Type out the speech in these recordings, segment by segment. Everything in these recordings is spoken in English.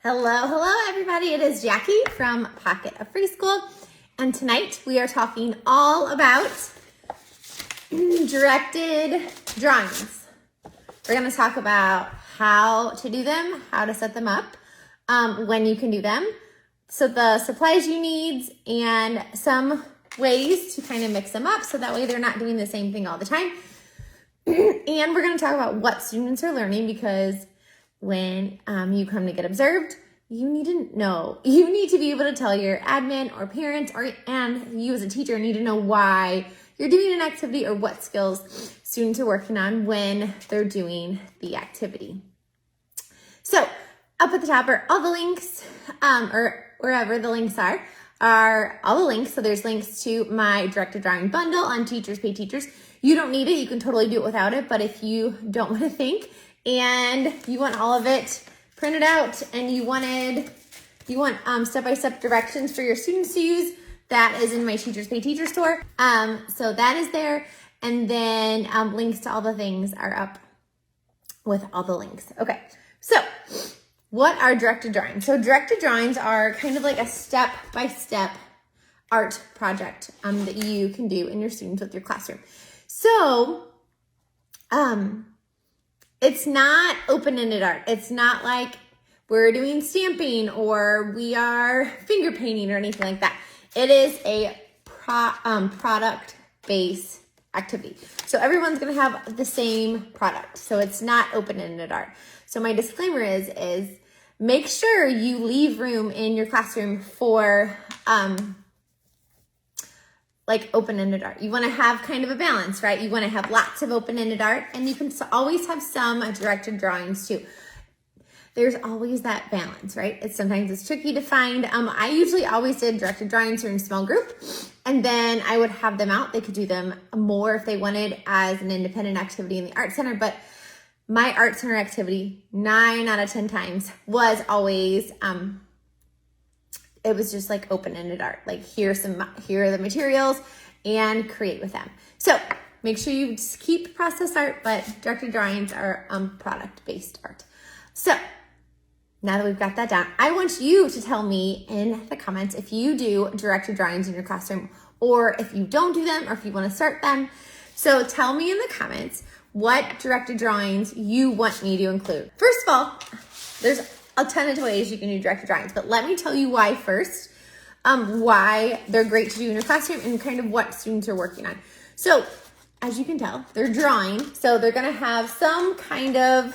Hello everybody. It is Jackie from Pocket of Preschool, and tonight we are talking all about directed drawings. We're going to talk about how to do them, how to set them up, when you can do them, so the supplies you need, and some ways to kind of mix them up so that way they're not doing the same thing all the time. And we're going to talk about what students are learning, because when you come to get observed, you need to know, you need to be able to tell your admin or parents, and you as a teacher need to know why you're doing an activity or what skills students are working on when they're doing the activity. So up at the top are all the links, or wherever the links are all the links. So there's links to my directed drawing bundle on Teachers Pay Teachers. You don't need it. You can totally do it without it. But if you don't want to think and you want all of it printed out and you want step-by-step directions for your students to use, that is in my Teachers Pay Teacher store. So that is there. And then links to all the things are up with all the links. Okay, so what are directed drawings? So directed drawings are kind of like a step-by-step art project that you can do in your students with your classroom. So it's not open-ended art. It's not like we're doing stamping or we are finger painting or anything like that. It is a product-based activity. So everyone's gonna have the same product. So it's not open-ended art. So my disclaimer is make sure you leave room in your classroom for like open-ended art. You want to have kind of a balance, right? You want to have lots of open-ended art, and you can always have some directed drawings too. There's always that balance, right? Sometimes it's tricky to find. I usually always did directed drawings here in small group, and then I would have them out. They could do them more if they wanted as an independent activity in the art center, but my art center activity 9 out of 10 times was always it was just like open-ended art. Like here are the materials and create with them. So make sure you just keep process art, but directed drawings are product-based art. So now that we've got that down, I want you to tell me in the comments if you do directed drawings in your classroom, or if you don't do them, or if you want to start them. So tell me in the comments what directed drawings you want me to include. First of all, there's a ton of ways you can do directed drawings, but let me tell you why first, why they're great to do in your classroom and kind of what students are working on. So as you can tell, they're drawing, so they're gonna have some kind of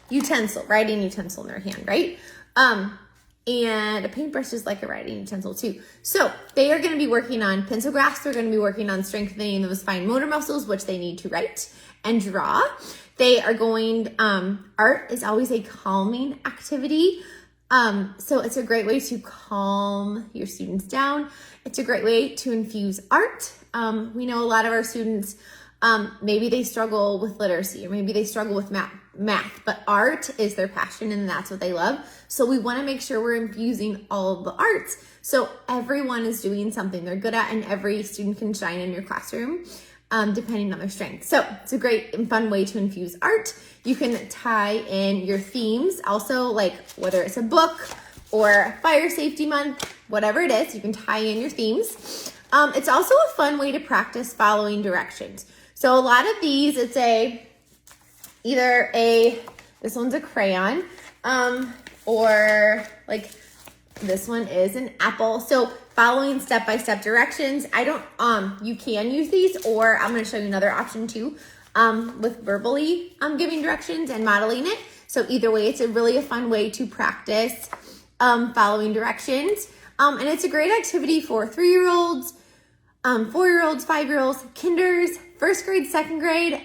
utensil, writing utensil in their hand, right? And a paintbrush is like a writing utensil too. So they are gonna be working on pencil grasp, they're gonna be working on strengthening those fine motor muscles, which they need to write and draw. They are going, art is always a calming activity. So it's a great way to calm your students down. It's a great way to infuse art. We know a lot of our students, maybe they struggle with literacy, or maybe they struggle with math, but art is their passion and that's what they love. So we want to make sure we're infusing all of the arts so everyone is doing something they're good at and every student can shine in your classroom, depending on their strength. So it's a great and fun way to infuse art. You can tie in your themes also, like whether it's a book or fire safety month, whatever it is, you can tie in your themes. It's also a fun way to practice following directions. So a lot of these, it's this one's a crayon, or like this one is an apple. So following step-by-step directions. You can use these, or I'm gonna show you another option too, with verbally giving directions and modeling it. So either way, it's a fun way to practice following directions. And it's a great activity for 3-year-olds, 4-year-olds, 5-year-olds, kinders, first grade, second grade.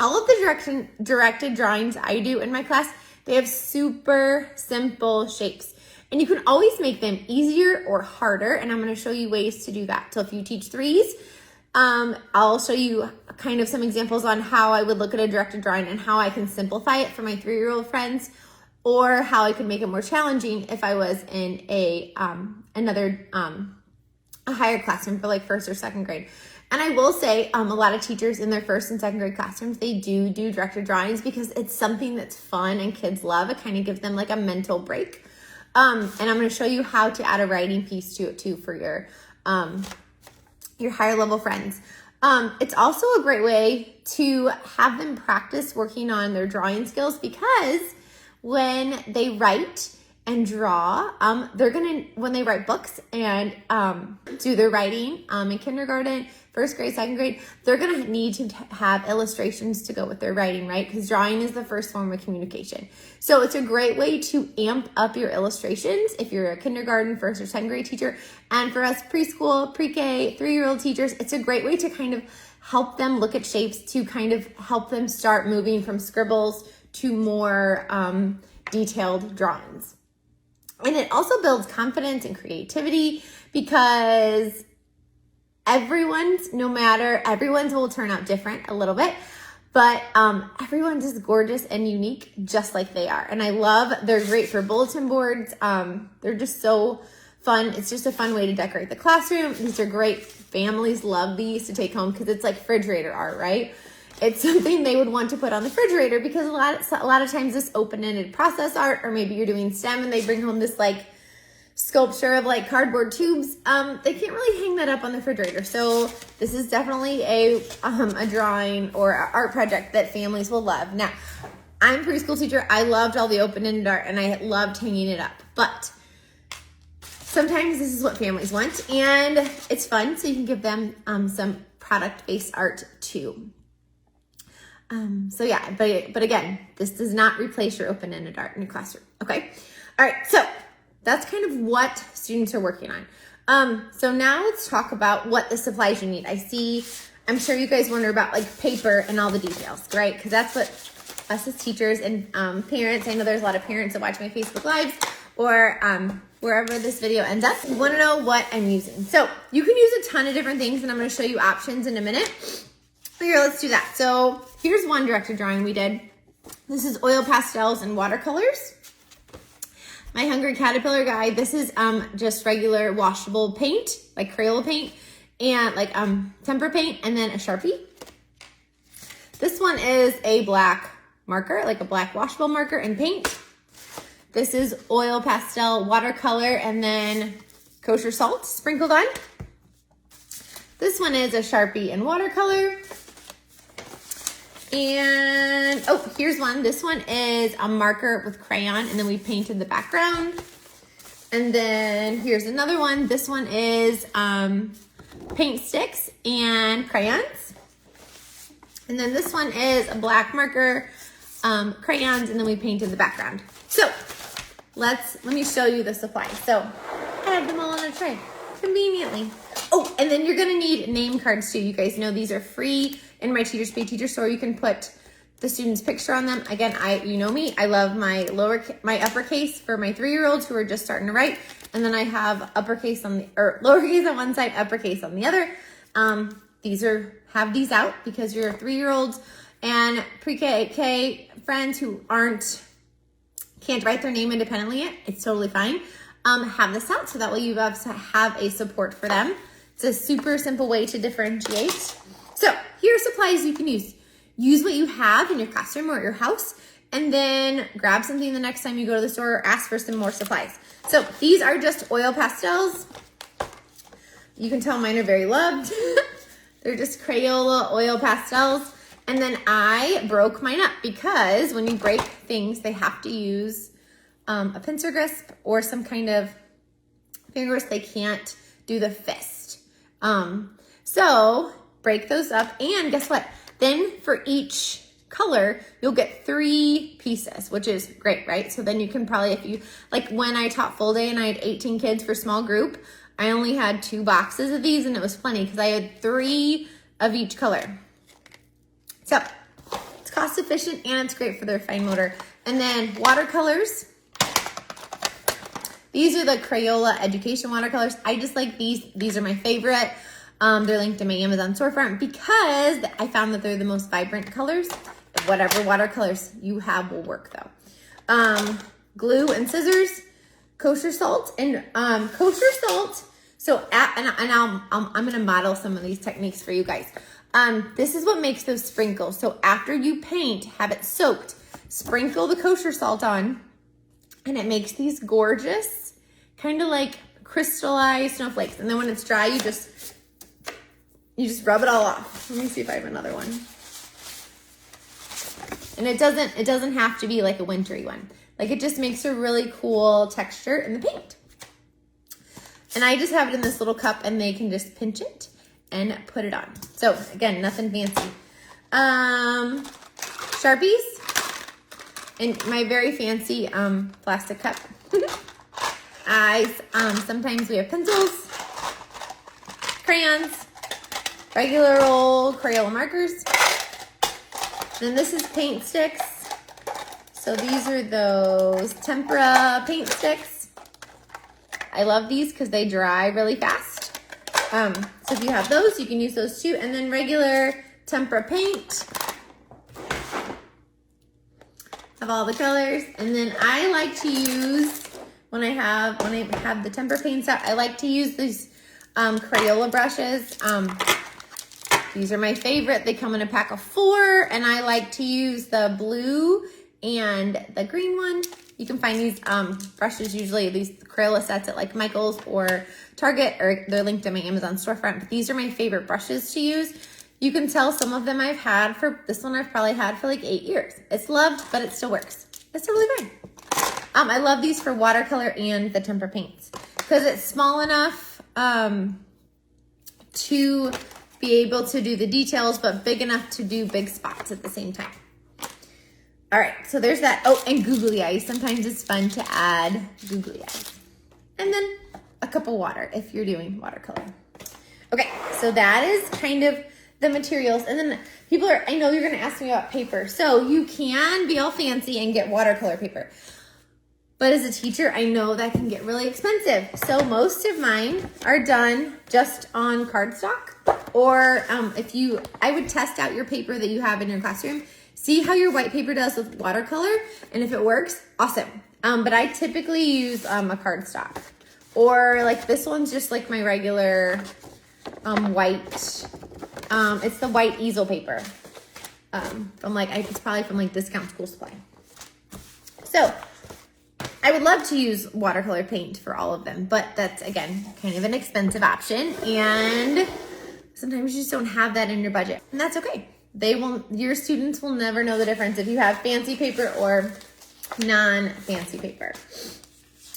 All of the directed drawings I do in my class, they have super simple shapes. And you can always make them easier or harder, and I'm going to show you ways to do that. So if you teach 3s, I'll show you kind of some examples on how I would look at a directed drawing and how I can simplify it for my 3-year-old friends, or how I could make it more challenging if I was in a higher classroom for like first or second grade. And I will say, a lot of teachers in their first and second grade classrooms, they do directed drawings because it's something that's fun and kids love. It kind of gives them like a mental break. And I'm going to show you how to add a writing piece to it too for your higher level friends. It's also a great way to have them practice working on their drawing skills, because when they write and draw, when they write books and do their writing in kindergarten, first grade, second grade, they're gonna need to have illustrations to go with their writing, right? Because drawing is the first form of communication. So it's a great way to amp up your illustrations if you're a kindergarten, first or second grade teacher. And for us preschool, pre-K, 3-year-old teachers, it's a great way to kind of help them look at shapes, to kind of help them start moving from scribbles to more detailed drawings. And it also builds confidence and creativity, because everyone's will turn out different a little bit, but everyone's is gorgeous and unique just like they are. And they're great for bulletin boards. They're just so fun. It's just a fun way to decorate the classroom. These are great. Families love these to take home because it's like refrigerator art, right? It's something they would want to put on the refrigerator, because a lot of times this open-ended process art, or maybe you're doing STEM and they bring home this like sculpture of like cardboard tubes, they can't really hang that up on the refrigerator. So this is definitely a drawing or art project that families will love. Now, I'm a preschool teacher. I loved all the open-ended art and I loved hanging it up, but sometimes this is what families want and it's fun, so you can give them some product-based art too. So yeah, but again, this does not replace your open-ended art in your classroom, okay? All right, so that's kind of what students are working on. So now let's talk about what the supplies you need. I'm sure you guys wonder about like paper and all the details, right? Because that's what us as teachers and parents, I know there's a lot of parents that watch my Facebook Lives or wherever this video ends up, you wanna know what I'm using. So you can use a ton of different things and I'm gonna show you options in a minute. Here, let's do that. So here's one directed drawing we did. This is oil pastels and watercolors. My Hungry Caterpillar guide, this is just regular washable paint, like Crayon paint, and like temper paint, and then a Sharpie. This one is a black marker, like a black washable marker and paint. This is oil pastel watercolor and then kosher salt sprinkled on. This one is a Sharpie and watercolor. And, oh, here's one. This one is a marker with crayon, and then we painted the background. And then here's another one. This one is paint sticks and crayons. And then this one is a black marker, crayons, and then we painted the background. So let me show you the supplies. So I have them all on a tray, conveniently. Oh, and then you're gonna need name cards too. You guys know these are free in my Teachers Pay Teacher store. You can put the student's picture on them. Again, you know me, I love my uppercase for my 3-year-olds who are just starting to write. And then I have lowercase on one side, uppercase on the other. Have these out because you're 3-year-olds and pre-K friends who can't write their name independently yet. It's totally fine. Have this out so that way you have a support for them. It's a super simple way to differentiate. So here are supplies you can use. Use what you have in your classroom or at your house, and then grab something the next time you go to the store or ask for some more supplies. So these are just oil pastels. You can tell mine are very loved. They're just Crayola oil pastels. And then I broke mine up because when you break things, they have to use a pincer grasp or some kind of fingers. They can't do the fist. So break those up, and guess what? Then for each color, you'll get 3 pieces, which is great, right? So then you can probably, like when I taught full day and I had 18 kids for small group, I only had 2 boxes of these and it was plenty because I had 3 of each color. So it's cost efficient and it's great for their fine motor. And then watercolors. These are the Crayola Education watercolors. I just like these. These are my favorite. They're linked in my Amazon storefront because I found that they're the most vibrant colors. Whatever watercolors you have will work though. Glue and scissors, kosher salt, and kosher salt So I'm gonna model some of these techniques for you guys. This is what makes those sprinkles. So after you paint, have it soaked, sprinkle the kosher salt on, and it makes these gorgeous, kind of like crystallized snowflakes. And then when it's dry, you just rub it all off. Let me see if I have another one. And it doesn't have to be like a wintry one. Like it just makes a really cool texture in the paint. And I just have it in this little cup and they can just pinch it and put it on. So again, nothing fancy. Sharpies and my very fancy plastic cup. Sometimes we have pencils, crayons, regular old Crayon markers. Then this is paint sticks. So these are those tempera paint sticks. I love these because they dry really fast. So if you have those, you can use those too. And then regular tempera paint of all the colors. And then I like to use, when I have the tempera paints out, I like to use these Crayola brushes. These are my favorite. They come in a pack of 4, and I like to use the blue and the green one. You can find these brushes, usually these Crayola sets at like Michael's or Target, or they're linked in my Amazon storefront. But these are my favorite brushes to use. You can tell some of them I've had for, this one I've probably had for like 8 years. It's loved, but it still works. It's totally fine. I love these for watercolor and the tempera paints because it's small enough to be able to do the details, but big enough to do big spots at the same time. All right, so there's that. Oh, and googly eyes. Sometimes it's fun to add googly eyes. And then a cup of water if you're doing watercolor. Okay, so that is kind of the materials. And then I know you're gonna ask me about paper. So you can be all fancy and get watercolor paper. But as a teacher, I know that can get really expensive. So most of mine are done just on cardstock. Or I would test out your paper that you have in your classroom. See how your white paper does with watercolor. And if it works, awesome. But I typically use a cardstock. Or like this one's just like my regular white. It's the white easel paper. It's probably from like Discount School Supply. So I would love to use watercolor paint for all of them, but that's, again, kind of an expensive option, and sometimes you just don't have that in your budget, and that's okay. Your students will never know the difference if you have fancy paper or non-fancy paper.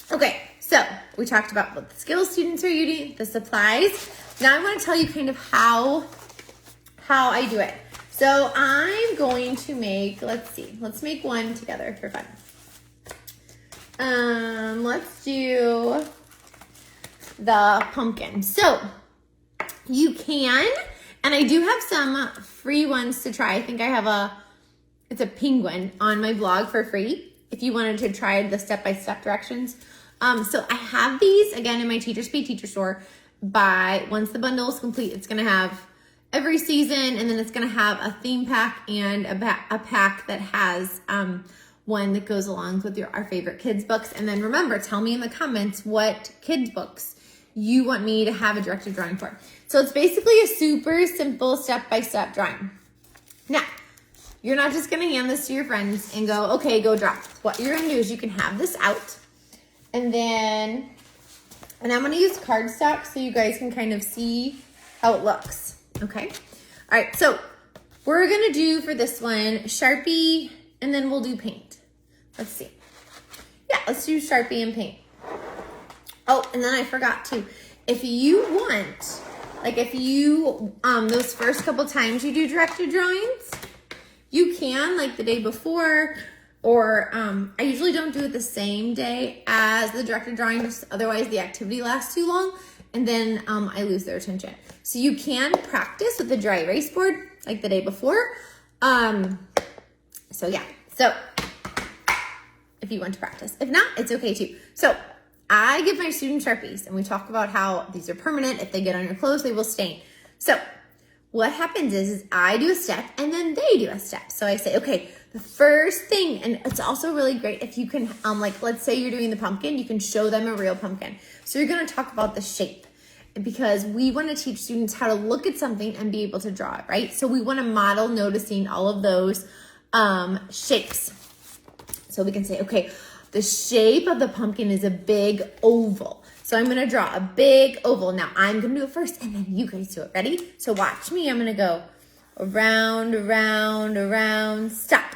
Okay, so we talked about what the skills students are using, the supplies. Now I want to tell you kind of how I do it. So I'm going to make, let's make one together for fun. Let's do the pumpkin. So you can, and I do have some free ones to try. I think I have it's a penguin on my blog for free if you wanted to try the step-by-step directions. So I have these again in my Teachers Pay Teacher store. Once the bundle is complete, it's going to have every season, and then it's going to have a theme pack and a pack that has one that goes along with our favorite kids books. And then remember, tell me in the comments what kids books you want me to have a directed drawing for. So it's basically a super simple step-by-step drawing. Now, you're not just gonna hand this to your friends and go, okay, go draw. What you're gonna do is you can have this out, and I'm gonna use cardstock so you guys can kind of see how it looks, okay? All right, so we're gonna do for this one, Sharpie, and then we'll do paint. Let's see. Yeah, let's do Sharpie and paint. Oh, and then I forgot to, if you want, those first couple times you do directed drawings, you can, like the day before, or I usually don't do it the same day as the directed drawing, just otherwise the activity lasts too long, and then I lose their attention. So you can practice with the dry erase board, like the day before. So yeah, so if you want to practice. If not, it's okay too. So I give my students Sharpies, and we talk about how these are permanent. If they get on your clothes, they will stain. So what happens is I do a step and then they do a step. So I say, okay, the first thing, and it's also really great if you can, let's say you're doing the pumpkin, you can show them a real pumpkin. So you're gonna talk about the shape. because we want to teach students how to look at something and be able to draw it, right? So we want to model noticing all of those shapes. So we can say, okay, the shape of the pumpkin is a big oval. So I'm going to draw a big oval. Now I'm going to do it first and then you guys do it. Ready? So watch me. I'm going to go around, around, around, stop.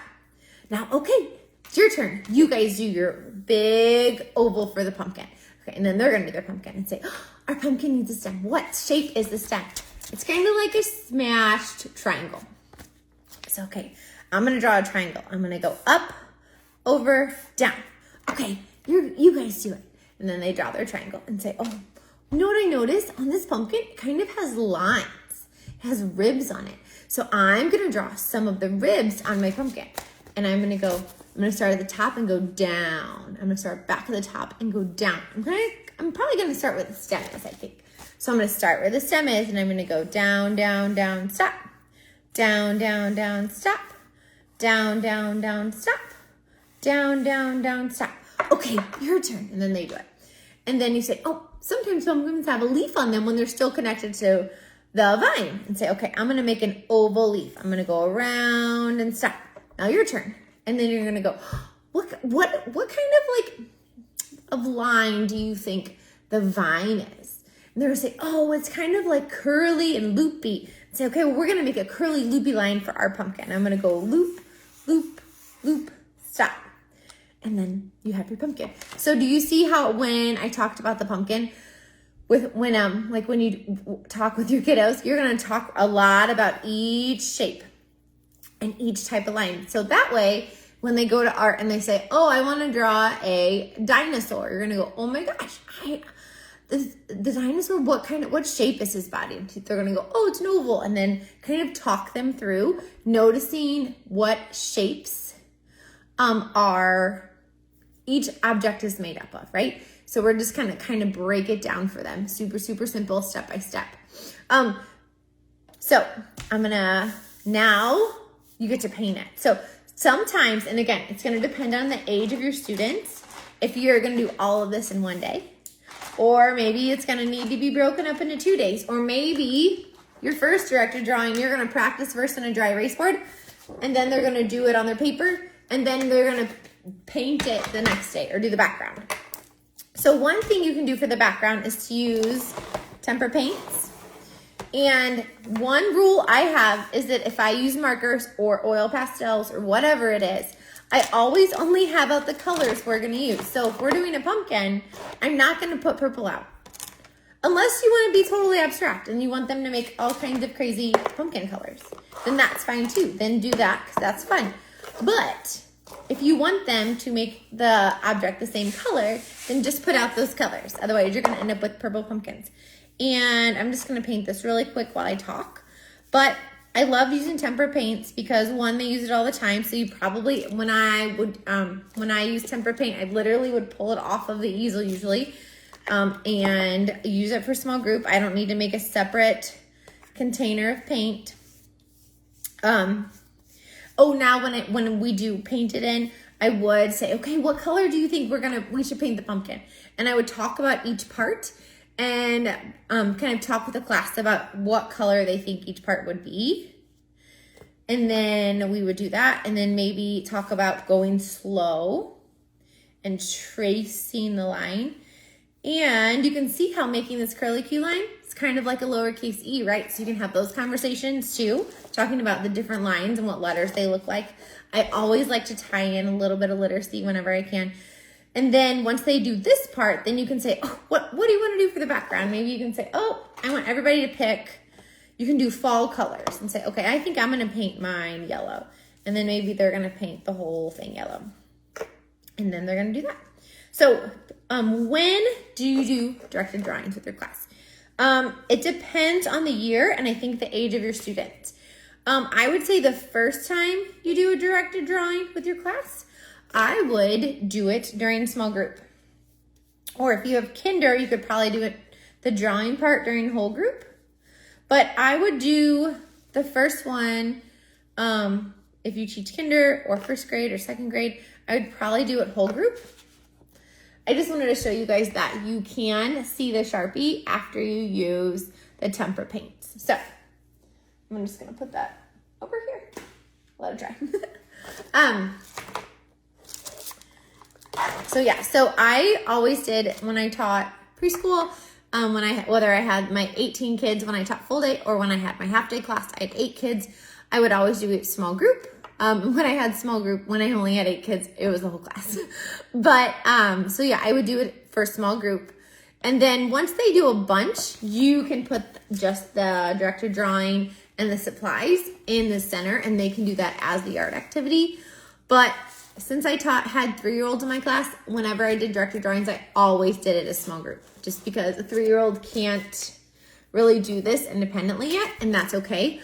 Now, okay, it's your turn. You guys do your big oval for the pumpkin. Okay, and then they're going to do their pumpkin and say, oh, our pumpkin needs a stem. What shape is the stem? It's kind of like a smashed triangle. So, okay, I'm going to draw a triangle. I'm going to go up, over, down. Okay, you guys do it. And then they draw their triangle and say, oh, you know what I noticed on this pumpkin? It kind of has lines. It has ribs on it. So I'm going to draw some of the ribs on my pumpkin. And I'm going to start at the top and go down. I'm going to start back at the top and go down. I'm probably going to start where the stem is, I think. So I'm going to start where the stem is and I'm going to go down, down, down, stop. Down, down, down, stop. Down, down, down, stop. Down, down, down, stop. Okay, your turn. And then they do it. And then you say, oh, sometimes pumpkins have a leaf on them when they're still connected to the vine. And say, okay, I'm going to make an oval leaf. I'm going to go around and stop. Now your turn. And then you're going to go, what kind of line do you think the vine is? And they're going to say, oh, it's kind of like curly and loopy. And say, okay, well, we're going to make a curly loopy line for our pumpkin. I'm going to go loop, loop, loop, stop. And then you have your pumpkin. So do you see how when I talked about the pumpkin, when you talk with your kiddos, you're going to talk a lot about each shape and each type of line. So that way, when they go to art and they say, oh, I want to draw a dinosaur, you're going to go, oh my gosh, the dinosaur, what shape is his body? And they're going to go, oh, it's an oval. And then kind of talk them through noticing what shapes each object is made up of, right? So we're just kind of break it down for them. Super, super simple, step by step. So I'm gonna, now you get to paint it. So sometimes, and again, it's gonna depend on the age of your students, if you're gonna do all of this in one day, or maybe it's gonna need to be broken up into 2 days, or maybe your first directed drawing, you're gonna practice first on a dry erase board, and then they're gonna do it on their paper, and then they're gonna paint it the next day or do the background. So one thing you can do for the background is to use tempera paints. And one rule I have is that if I use markers or oil pastels or whatever it is, I always only have out the colors we're gonna use. So if we're doing a pumpkin, I'm not gonna put purple out. Unless you wanna be totally abstract and you want them to make all kinds of crazy pumpkin colors, then that's fine too. Then do that, because that's fun. But if you want them to make the object the same color, then just put out those colors. Otherwise, you're going to end up with purple pumpkins. And I'm just going to paint this really quick while I talk. But I love using tempera paints because, one, they use it all the time. So you probably, when I use tempera paint, I literally would pull it off of the easel usually and use it for small group. I don't need to make a separate container of paint. Oh, now when we do paint it in, I would say, okay, what color do you think we should paint the pumpkin? And I would talk about each part and kind of talk with the class about what color they think each part would be. And then we would do that and then maybe talk about going slow and tracing the line. And you can see how making this curly Q line, it's kind of like a lowercase e, right? So you can have those conversations too, talking about the different lines and what letters they look like. I always like to tie in a little bit of literacy whenever I can. And then once they do this part, then you can say, oh, what do you want to do for the background? Maybe you can say, oh, I want everybody to pick. You can do fall colors and say, okay, I think I'm going to paint mine yellow. And then maybe they're going to paint the whole thing yellow. And then they're going to do that. So when do you do directed drawings with your class? It depends on the year and I think the age of your student. I would say the first time you do a directed drawing with your class, I would do it during small group. Or if you have kinder, you could probably do it the drawing part during whole group. But I would do the first one, if you teach kinder or first grade or second grade, I would probably do it whole group. I just wanted to show you guys that you can see the Sharpie after you use the tempera paints. So I'm just gonna put that over here. Let it dry. So yeah, so I always did when I taught preschool, whether I had my 18 kids when I taught full day or when I had my half day class, I had 8 kids. I would always do a small group. When I had small group, when I only had 8 kids, it was the whole class. But, so yeah, I would do it for a small group. And then once they do a bunch, you can put just the directed drawing and the supplies in the center, and they can do that as the art activity. But since I had 3-year-olds in my class, whenever I did directed drawings, I always did it as a small group, just because a 3-year-old can't really do this independently yet, and that's okay.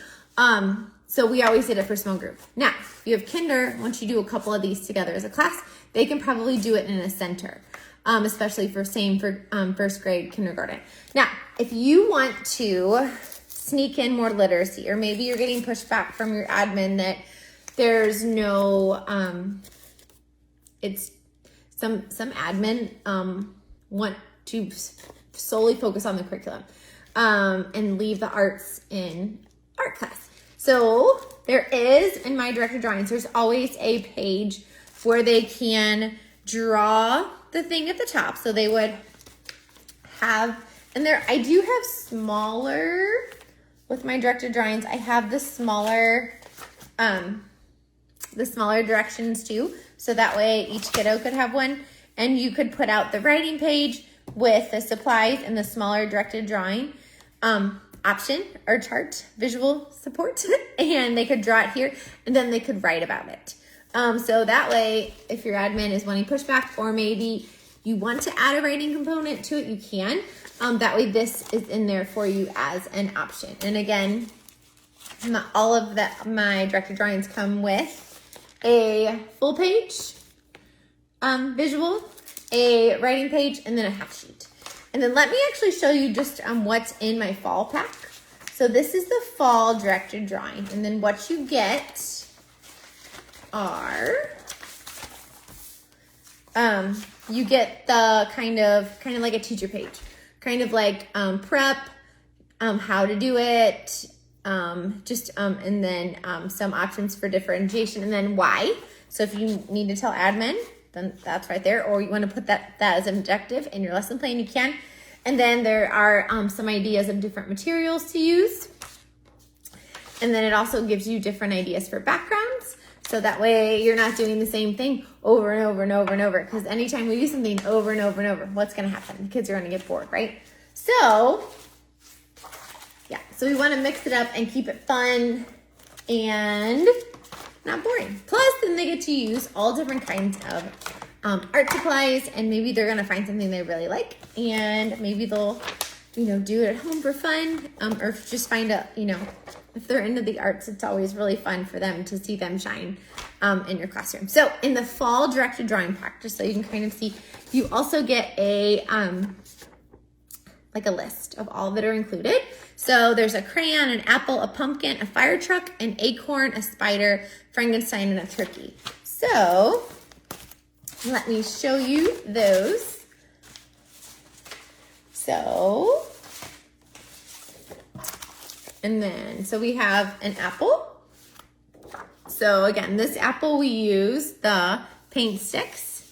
So we always did it for small group. Now, if you have kinder, once you do a couple of these together as a class, they can probably do it in a center, especially for first grade kindergarten. Now, if you want to sneak in more literacy, or maybe you're getting pushback from your admin that there's no, it's some admin want to solely focus on the curriculum and leave the arts in art class. So there is, in my directed drawings, there's always a page where they can draw the thing at the top. So they would have, and there, I do have smaller, with my directed drawings, I have the smaller directions too. So that way each kiddo could have one, and you could put out the writing page with the supplies and the smaller directed drawing option or chart, visual support, and they could draw it here, and then they could write about it. So that way, if your admin is wanting pushback, or maybe you want to add a writing component to it, you can. That way this is in there for you as an option. And again, all of my directed drawings come with a full page visual, a writing page, and then a half sheet. And then let me actually show you just what's in my fall pack. So this is the fall directed drawing. And then what you get are, you get the kind of like a teacher page, kind of like prep, how to do it, and then some options for differentiation, and then why. So if you need to tell admin, then that's right there, or you want to put that as an objective in your lesson plan, you can. And then there are some ideas of different materials to use. And then it also gives you different ideas for backgrounds. So that way you're not doing the same thing over and over and over and over. Because anytime we do something over and over and over, what's going to happen? The kids are going to get bored, right? So, yeah. So we want to mix it up and keep it fun and not boring. Plus, then they get to use all different kinds of art supplies, and maybe they're gonna find something they really like, and maybe they'll, do it at home for fun, or just find out, if they're into the arts, it's always really fun for them to see them shine in your classroom. So in the fall directed drawing pack, just so you can kind of see, you also get a like a list of all that are included. So there's a crayon, an apple, a pumpkin, a fire truck, an acorn, a spider, Frankenstein, and a turkey. So let me show you those. So we have an apple. So again, this apple, we use the paint sticks,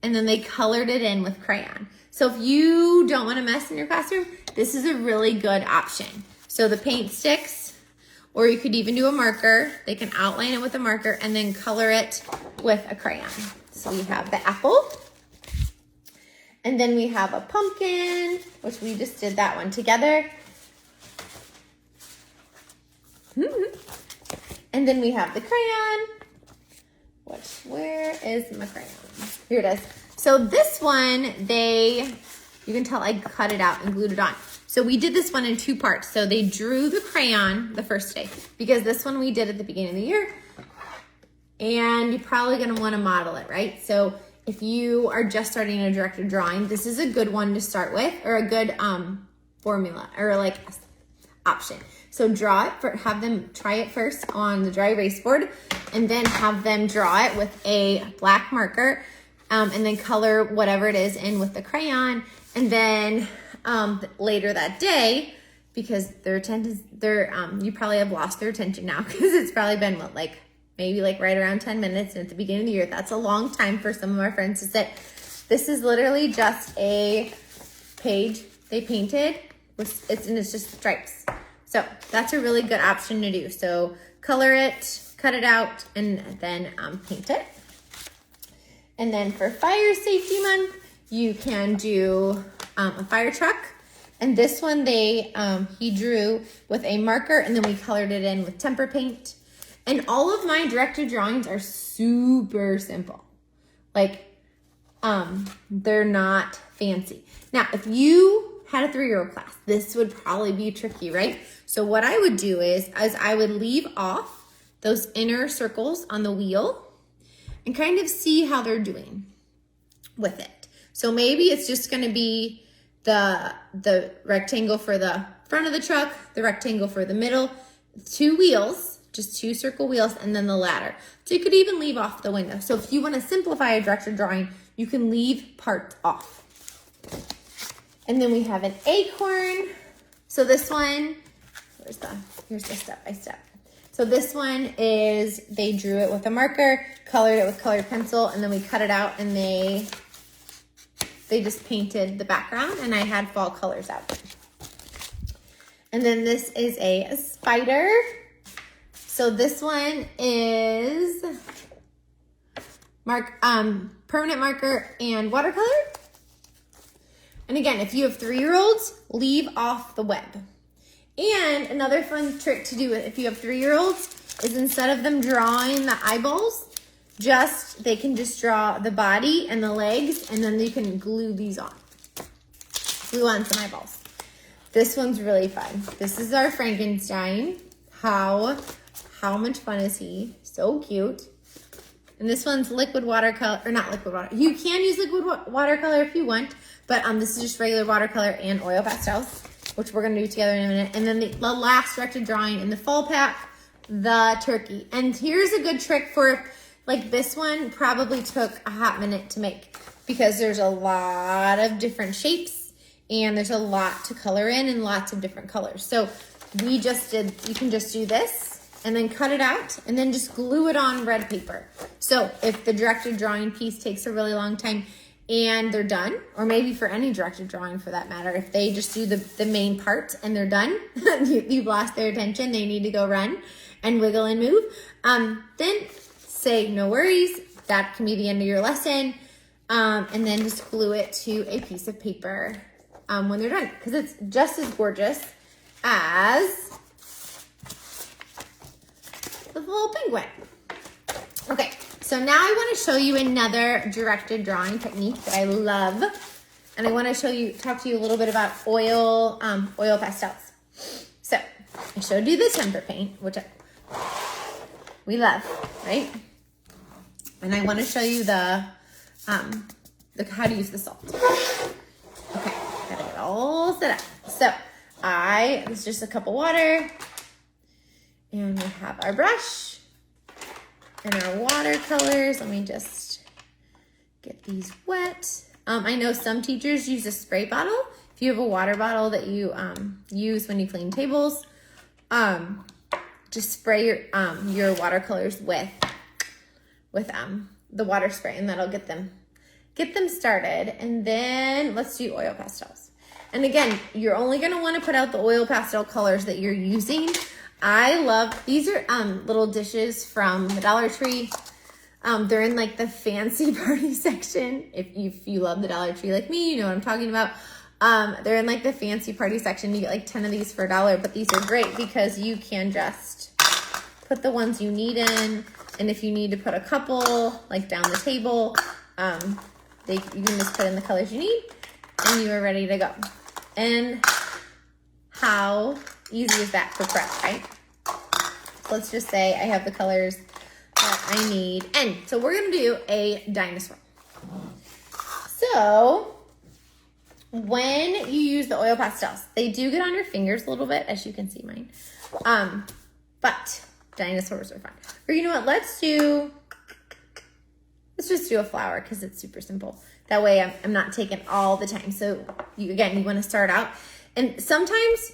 and then they colored it in with crayon. So if you don't want to mess in your classroom, this is a really good option. So the paint sticks, or you could even do a marker. They can outline it with a marker and then color it with a crayon. So we have the apple, and then we have a pumpkin, which we just did that one together. And then we have the crayon, where is my crayon? Here it is. So this one, you can tell I cut it out and glued it on. So we did this one in 2 parts. So they drew the crayon the first day, because this one we did at the beginning of the year, and you're probably gonna wanna model it, right? So if you are just starting a directed drawing, this is a good one to start with, or a good formula, or like option. So draw it, have them try it first on the dry erase board, and then have them draw it with a black marker and then color whatever it is in with the crayon. And then later that day, because their attention, you probably have lost their attention now because it's probably been what, like maybe like right around 10 minutes. And at the beginning of the year, that's a long time for some of our friends to sit. This is literally just a page they painted. It's just stripes. So that's a really good option to do. So color it, cut it out, and then paint it. And then for Fire Safety Month, you can do a fire truck. And this one he drew with a marker, and then we colored it in with tempera paint. And all of my directed drawings are super simple. Like, they're not fancy. Now, if you had a 3-year-old class, this would probably be tricky, right? So what I would do is I would leave off those inner circles on the wheel and kind of see how they're doing with it. So maybe it's just gonna be the rectangle for the front of the truck, the rectangle for the middle, 2 wheels, just 2 circle wheels, and then the ladder. So you could even leave off the window. So if you wanna simplify a directed drawing, you can leave parts off. And then we have an acorn. So this one, here's the step by step. So this one is, they drew it with a marker, colored it with colored pencil, and then we cut it out and they just painted the background, and I had fall colors out. And then this is a spider. So this one is permanent marker and watercolor. And again, if you have 3-year-olds, leave off the web. And another fun trick to do if you have 3-year-olds is instead of them drawing the eyeballs, they can just draw the body and the legs, and then you can glue these on. Glue on some eyeballs. This one's really fun. This is our Frankenstein. How much fun is he? So cute. And this one's liquid watercolor, or not liquid water. You can use liquid watercolor if you want, but this is just regular watercolor and oil pastels, which we're gonna do together in a minute. And then the last directed drawing in the fall pack, the turkey. And here's a good trick for, like, this one probably took a hot minute to make because there's a lot of different shapes and there's a lot to color in and lots of different colors. So you can just do this and then cut it out and then just glue it on red paper. So if the directed drawing piece takes a really long time and they're done, or maybe for any directed drawing for that matter, if they just do the main part and they're done, you've lost their attention, they need to go run and wiggle and move, then say no worries, that can be the end of your lesson, and then just glue it to a piece of paper when they're done, because it's just as gorgeous as the little penguin. Okay, so now I want to show you another directed drawing technique that I love, and I want to talk to you a little bit about oil pastels. So I showed you the tempera paint, which we love, right? And I want to show you how to use the salt. Okay, gotta get all set up. So this is just a cup of water, and we have our brush and our watercolors. Let me just get these wet. I know some teachers use a spray bottle. If you have a water bottle that you use when you clean tables, just spray your watercolors with the water spray, and that'll get them started. And then let's do oil pastels. And again, you're only gonna wanna put out the oil pastel colors that you're using. I love, these are little dishes from the Dollar Tree. They're in like the fancy party section. If you love the Dollar Tree like me, you know what I'm talking about. They're in like the fancy party section. You get like 10 of these for $1, but these are great because you can just put the ones you need in. And if you need to put a couple like down the table, you can just put in the colors you need and you are ready to go. And how easy is that for prep, right? So let's just say I have the colors that I need. And so we're gonna do a dinosaur. So when you use the oil pastels, they do get on your fingers a little bit, as you can see mine. But dinosaurs are fun. Or you know what, let's do let's just do a flower because it's super simple. That way I'm not taking all the time. So you want to start out. And sometimes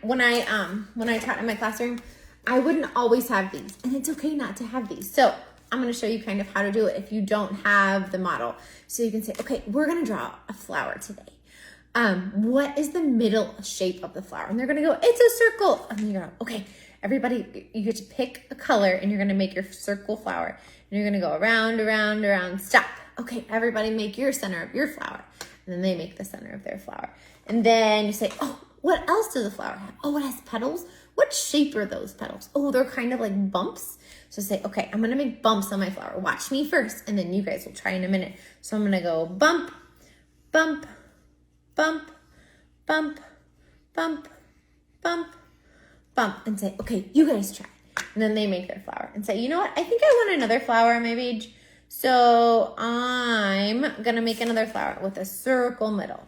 when I taught in my classroom, I wouldn't always have these, and it's okay not to have these. So I'm going to show you kind of how to do it if you don't have the model. So you can say, okay, we're going to draw a flower today. What is the middle shape of the flower? And they're going to go, it's a circle. And you're going to, okay, everybody, you get to pick a color and you're going to make your circle flower. And you're going to go around, around, around, stop. Okay, everybody make your center of your flower. And then they make the center of their flower. And then you say, oh, what else does a flower have? Oh, it has petals. What shape are those petals? Oh, they're kind of like bumps. So say, okay, I'm going to make bumps on my flower. Watch me first, and then you guys will try in a minute. So I'm going to go bump, bump, bump, bump, bump, bump, bump, and say, okay, you guys try. And then they make their flower and say, you know what? I think I want another flower on my page. So I'm going to make another flower with a circle middle.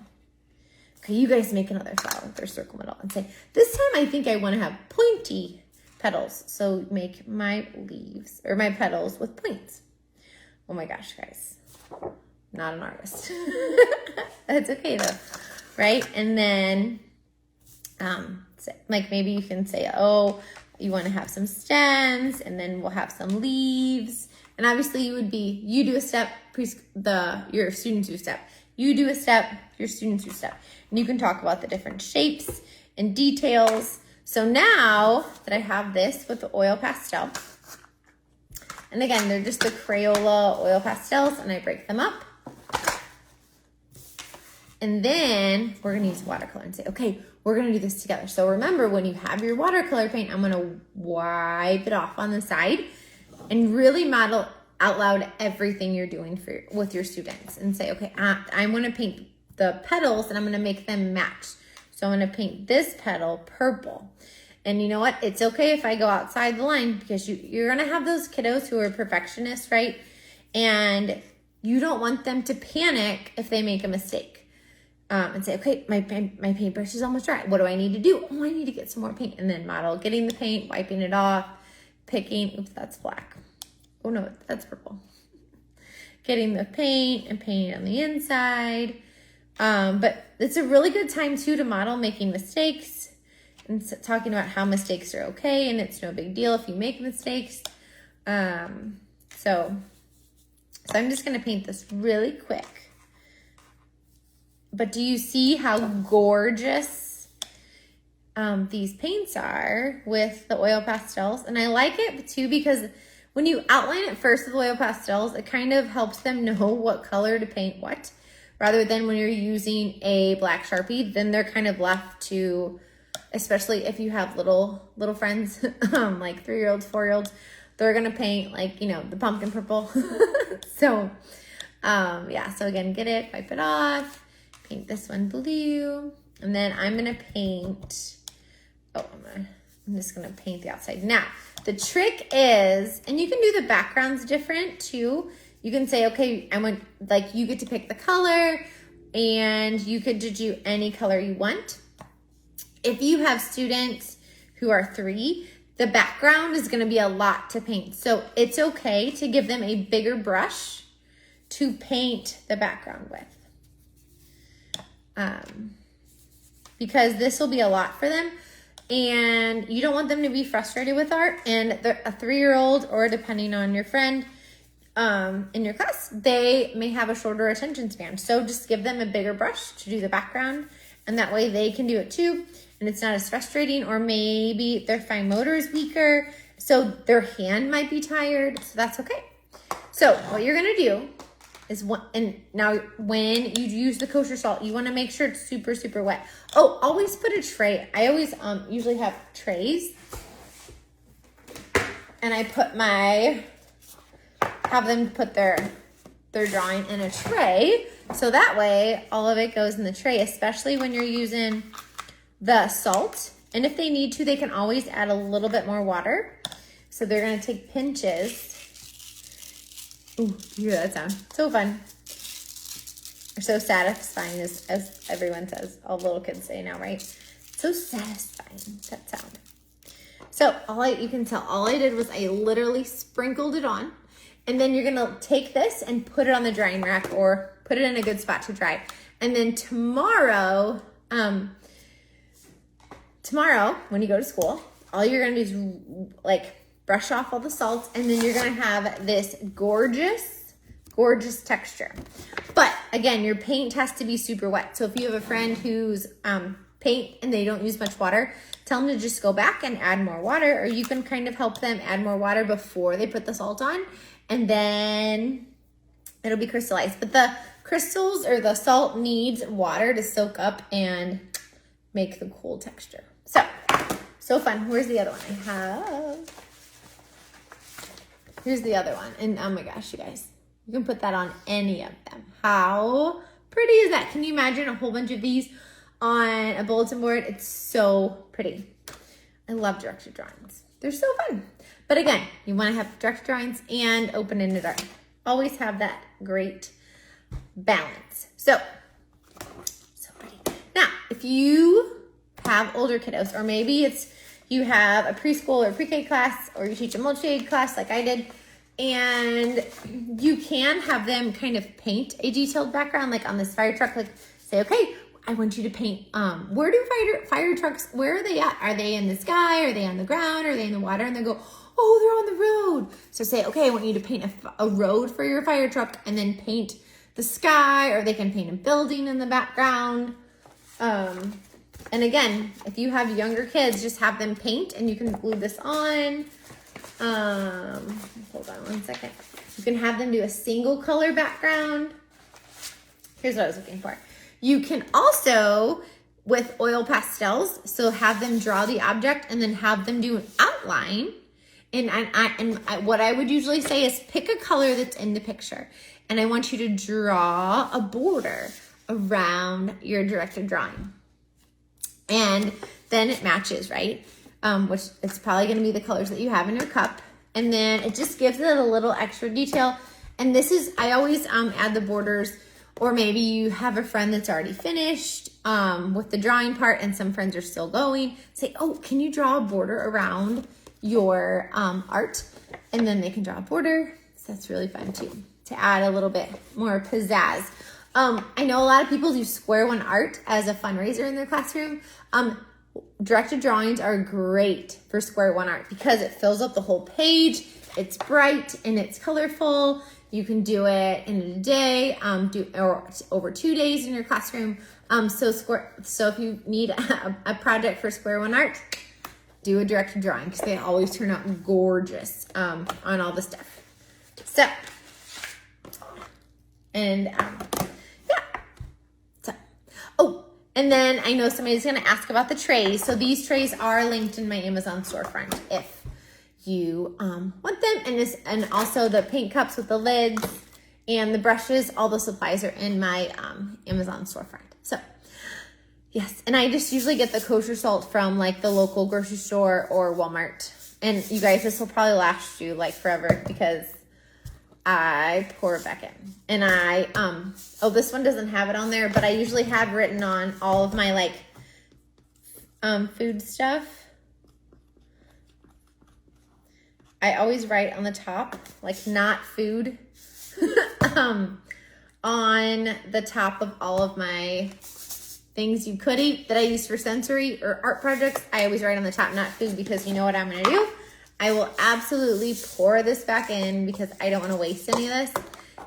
Okay, you guys make another flower with their circle middle and say, this time I think I want to have pointy petals. So make my leaves or my petals with points. Oh my gosh, guys. Not an artist. That's okay though, right? And then like maybe you can say, oh, you want to have some stems, and then we'll have some leaves. And obviously you do a step, your students do a step. You do a step, your students do a step. And you can talk about the different shapes and details. So now that I have this with the oil pastel, and again, they're just the Crayola oil pastels, and I break them up. And then we're gonna use watercolor and say, okay, we're gonna do this together. So remember, when you have your watercolor paint, I'm gonna wipe it off on the side and really model out loud everything you're doing with your students and say, okay, I wanna paint the petals and I'm gonna make them match. So I'm gonna paint this petal purple. And you know what? It's okay if I go outside the line, because you're gonna have those kiddos who are perfectionists, right? And you don't want them to panic if they make a mistake. And say, okay, my paintbrush is almost dry. What do I need to do? Oh, I need to get some more paint. And then model getting the paint, wiping it off, picking, oops, that's black. Oh no, that's purple. Getting the paint and painting on the inside. But it's a really good time too to model making mistakes and talking about how mistakes are okay, and it's no big deal if you make mistakes. So I'm just gonna paint this really quick. But do you see how gorgeous these paints are with the oil pastels? And I like it too because when you outline it first with oil pastels, it kind of helps them know what color to paint what, rather than when you're using a black Sharpie, then they're kind of left to, especially if you have little friends, like 3-year-olds, 4-year-olds, they're gonna paint like, you know, the pumpkin purple. So yeah, so again, get it, wipe it off. Paint this one blue, and then I'm gonna paint, I'm just gonna paint the outside. Now, the trick is, and you can do the backgrounds different too. You can say, okay, you get to pick the color, and you could do any color you want. If you have students who are 3, the background is gonna be a lot to paint. So it's okay to give them a bigger brush to paint the background with. Because this will be a lot for them, and you don't want them to be frustrated with art. And a 3-year-old, or depending on your friend in your class, they may have a shorter attention span. So just give them a bigger brush to do the background, and that way they can do it too, and it's not as frustrating. Or maybe their fine motor is weaker, so their hand might be tired, so that's okay. So what you're gonna do is now when you use the kosher salt, you want to make sure it's super, super wet. Oh, always put a tray. I always usually have trays, and I have them put their drawing in a tray, so that way all of it goes in the tray, especially when you're using the salt. And if they need to, they can always add a little bit more water. So they're going to take pinches. Ooh, you hear that sound? So fun. Or so satisfying, as everyone says. All little kids say now, right? So satisfying, that sound. So you can tell all I did was I literally sprinkled it on. And then you're gonna take this and put it on the drying rack or put it in a good spot to dry. And then tomorrow when you go to school, all you're gonna do is like brush off all the salt, and then you're gonna have this gorgeous texture. But again, your paint has to be super wet. So if you have a friend who's paint and they don't use much water, tell them to just go back and add more water, or you can kind of help them add more water before they put the salt on, and then it'll be crystallized. But the crystals or the salt needs water to soak up and make the cool texture. So fun. Where's the other one I have? Here's the other one. And oh my gosh, you guys, you can put that on any of them. How pretty is that? Can you imagine a whole bunch of these on a bulletin board? It's so pretty. I love directed drawings. They're so fun. But again, you want to have directed drawings and open-ended art. Always have that great balance. So pretty. Now, if you have older kiddos, or maybe it's you have a preschool or pre-K class, or you teach a multi-aid class like I did, and you can have them kind of paint a detailed background, like on this fire truck, like say, okay, I want you to paint, where do fire trucks, where are they at? Are they in the sky? Are they on the ground? Are they in the water? And they go, oh, they're on the road. So say, okay, I want you to paint a road for your fire truck, and then paint the sky, or they can paint a building in the background. And again, if you have younger kids, just have them paint, and you can glue this on. Hold on one second. You can have them do a single color background. Here's what I was looking for. You can also, with oil pastels, so have them draw the object and then have them do an outline. And what I would usually say is pick a color that's in the picture, and I want you to draw a border around your directed drawing. And then it matches, right? Which it's probably going to be the colors that you have in your cup. And then it just gives it a little extra detail. And this is, I always add the borders, or maybe you have a friend that's already finished with the drawing part and some friends are still going. Say, oh, can you draw a border around your art? And then they can draw a border. So that's really fun too, to add a little bit more pizzazz. I know a lot of people do square one art as a fundraiser in their classroom. Directed drawings are great for square one art because it fills up the whole page. It's bright and it's colorful. You can do it in a day, or over 2 days in your classroom. So if you need a project for square one art, do a directed drawing because they always turn out gorgeous on all the stuff. So, and and then I know somebody's going to ask about the trays. So these trays are linked in my Amazon storefront if you want them. And also the paint cups with the lids and the brushes, all the supplies are in my Amazon storefront. So yes, and I just usually get the kosher salt from like the local grocery store or Walmart. And you guys, this will probably last you like forever because I pour it back in. And this one doesn't have it on there, but I usually have written on all of my like food stuff. I always write on the top, like not food, on the top of all of my things you could eat that I use for sensory or art projects. I always write on the top, not food, because you know what I'm going to do? I will absolutely pour this back in because I don't want to waste any of this.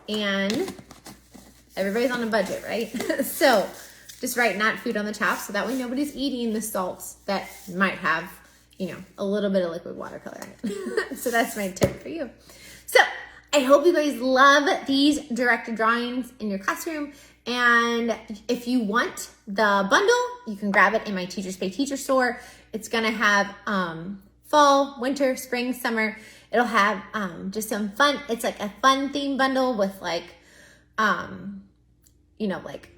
And everybody's on a budget, right? So just write not food on the top so that way nobody's eating the salts that might have, a little bit of liquid watercolor in it. So that's my tip for you. So I hope you guys love these directed drawings in your classroom. And if you want the bundle, you can grab it in my Teachers Pay Teacher store. It's going to have fall, winter, spring, summer. It'll have just some fun. It's like a fun theme bundle with like, like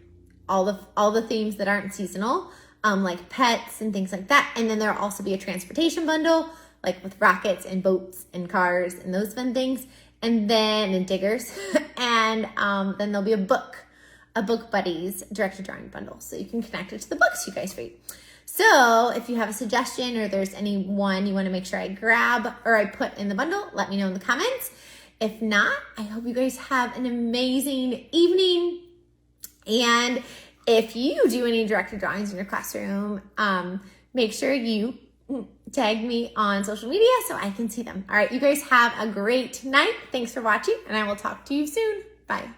all the themes that aren't seasonal, like pets and things like that. And then there'll also be a transportation bundle, like with rockets and boats and cars and those fun things. And diggers. And then there'll be a book buddies directed drawing bundle. So you can connect it to the books you guys read. So if you have a suggestion or there's any one you want to make sure I grab or I put in the bundle, let me know in the comments. If not, I hope you guys have an amazing evening. And if you do any directed drawings in your classroom, make sure you tag me on social media so I can see them. All right, you guys have a great night. Thanks for watching, and I will talk to you soon. Bye.